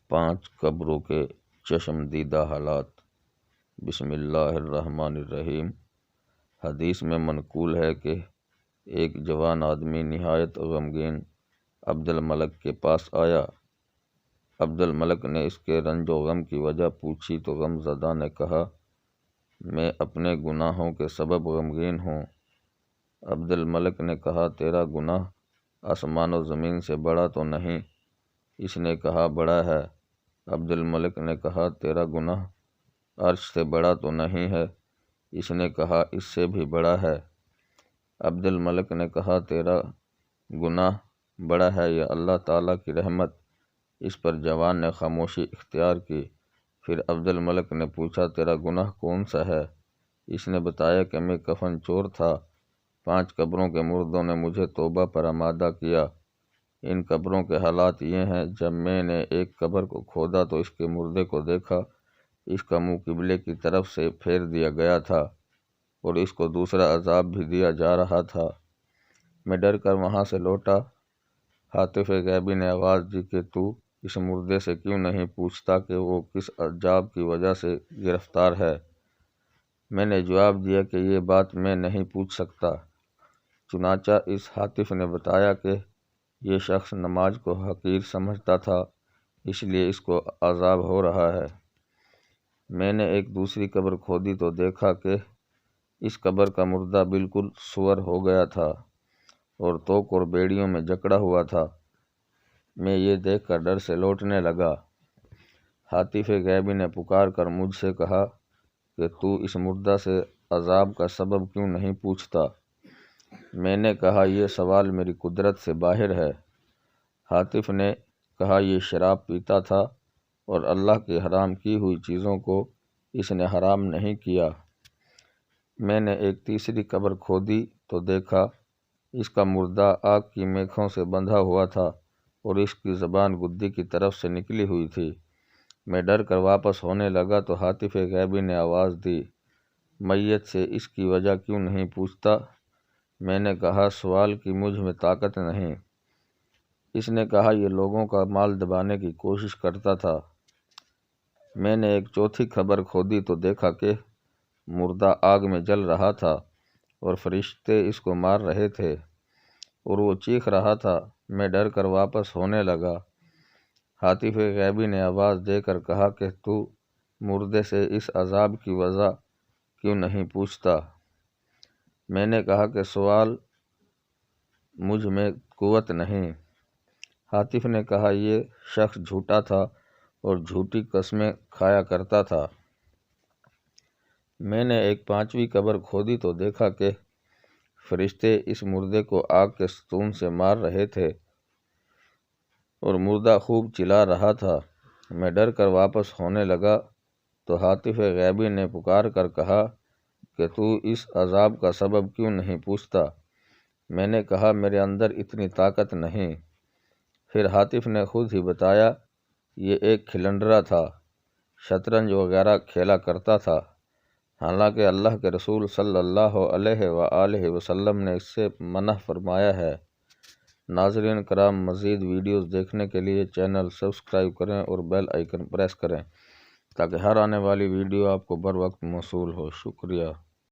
5 قبروں کے چشم دیدہ حالات۔ بسم اللہ الرحمن الرحیم۔ حدیث میں منقول ہے کہ ایک جوان آدمی نہایت غمگین عبد الملک کے پاس آیا۔ عبد الملک نے اس کے رنج و غم کی وجہ پوچھی تو غم زدہ نے کہا، میں اپنے گناہوں کے سبب غمگین ہوں۔ عبد الملک نے کہا، تیرا گناہ آسمان و زمین سے بڑا تو نہیں؟ اس نے کہا، بڑا ہے۔ عبد الملک نے کہا، تیرا گناہ عرش سے بڑا تو نہیں ہے؟ اس نے کہا، اس سے بھی بڑا ہے۔ عبد الملک نے کہا، تیرا گناہ بڑا ہے یا اللہ تعالیٰ کی رحمت؟ اس پر جوان نے خاموشی اختیار کی۔ پھر عبد الملک نے پوچھا، تیرا گناہ کون سا ہے؟ اس نے بتایا کہ میں کفن چور تھا۔ 5 قبروں کے مردوں نے مجھے توبہ پر آمادہ کیا۔ ان قبروں کے حالات یہ ہیں، جب میں نے ایک قبر کو کھودا تو اس کے مردے کو دیکھا۔ اس کا منہ قبلے کی طرف سے پھیر دیا گیا تھا اور اس کو دوسرا عذاب بھی دیا جا رہا تھا۔ میں ڈر کر وہاں سے لوٹا۔ ہاتف غیبی نے آواز دی کہ تو اس مردے سے کیوں نہیں پوچھتا کہ وہ کس عذاب کی وجہ سے گرفتار ہے؟ میں نے جواب دیا کہ یہ بات میں نہیں پوچھ سکتا۔ چنانچہ اس ہاتف نے بتایا کہ یہ شخص نماز کو حقیر سمجھتا تھا، اس لیے اس کو عذاب ہو رہا ہے۔ میں نے ایک دوسری قبر کھودی تو دیکھا کہ اس قبر کا مردہ بالکل سور ہو گیا تھا اور توک اور بیڑیوں میں جکڑا ہوا تھا۔ میں یہ دیکھ کر ڈر سے لوٹنے لگا۔ ہاتف غیبی نے پکار کر مجھ سے کہا کہ تو اس مردہ سے عذاب کا سبب کیوں نہیں پوچھتا؟ میں نے کہا، یہ سوال میری قدرت سے باہر ہے۔ ہاتف نے کہا، یہ شراب پیتا تھا اور اللہ کی حرام کی ہوئی چیزوں کو اس نے حرام نہیں کیا۔ میں نے ایک تیسری قبر کھودی تو دیکھا اس کا مردہ آگ کی میخوں سے بندھا ہوا تھا اور اس کی زبان گدی کی طرف سے نکلی ہوئی تھی۔ میں ڈر کر واپس ہونے لگا تو ہاتف غیبی نے آواز دی، میت سے اس کی وجہ کیوں نہیں پوچھتا؟ میں نے کہا، سوال کی مجھ میں طاقت نہیں۔ اس نے کہا، یہ لوگوں کا مال دبانے کی کوشش کرتا تھا۔ میں نے ایک چوتھی قبر کھودی تو دیکھا کہ مردہ آگ میں جل رہا تھا اور فرشتے اس کو مار رہے تھے اور وہ چیخ رہا تھا۔ میں ڈر کر واپس ہونے لگا۔ ہاتف غیبی نے آواز دے کر کہا کہ تو مردے سے اس عذاب کی وجہ کیوں نہیں پوچھتا؟ میں نے کہا کہ سوال مجھ میں قوت نہیں۔ ہاتف نے کہا، یہ شخص جھوٹا تھا اور جھوٹی قسمیں کھایا کرتا تھا۔ میں نے ایک 5ویں قبر کھودی تو دیکھا کہ فرشتے اس مردے کو آگ کے ستون سے مار رہے تھے اور مردہ خوب چلا رہا تھا۔ میں ڈر کر واپس ہونے لگا تو ہاتف غیبی نے پکار کر کہا کہ تو اس عذاب کا سبب کیوں نہیں پوچھتا؟ میں نے کہا، میرے اندر اتنی طاقت نہیں۔ پھر ہاتف نے خود ہی بتایا، یہ ایک کھلنڈرا تھا، شطرنج وغیرہ کھیلا کرتا تھا، حالانکہ اللہ کے رسول صلی اللہ علیہ وآلہ وسلم نے اس سے منع فرمایا ہے۔ ناظرین کرام، مزید ویڈیوز دیکھنے کے لیے چینل سبسکرائب کریں اور بیل آئیکن پریس کریں تاکہ ہر آنے والی ویڈیو آپ کو بر وقت موصول ہو۔ شکریہ۔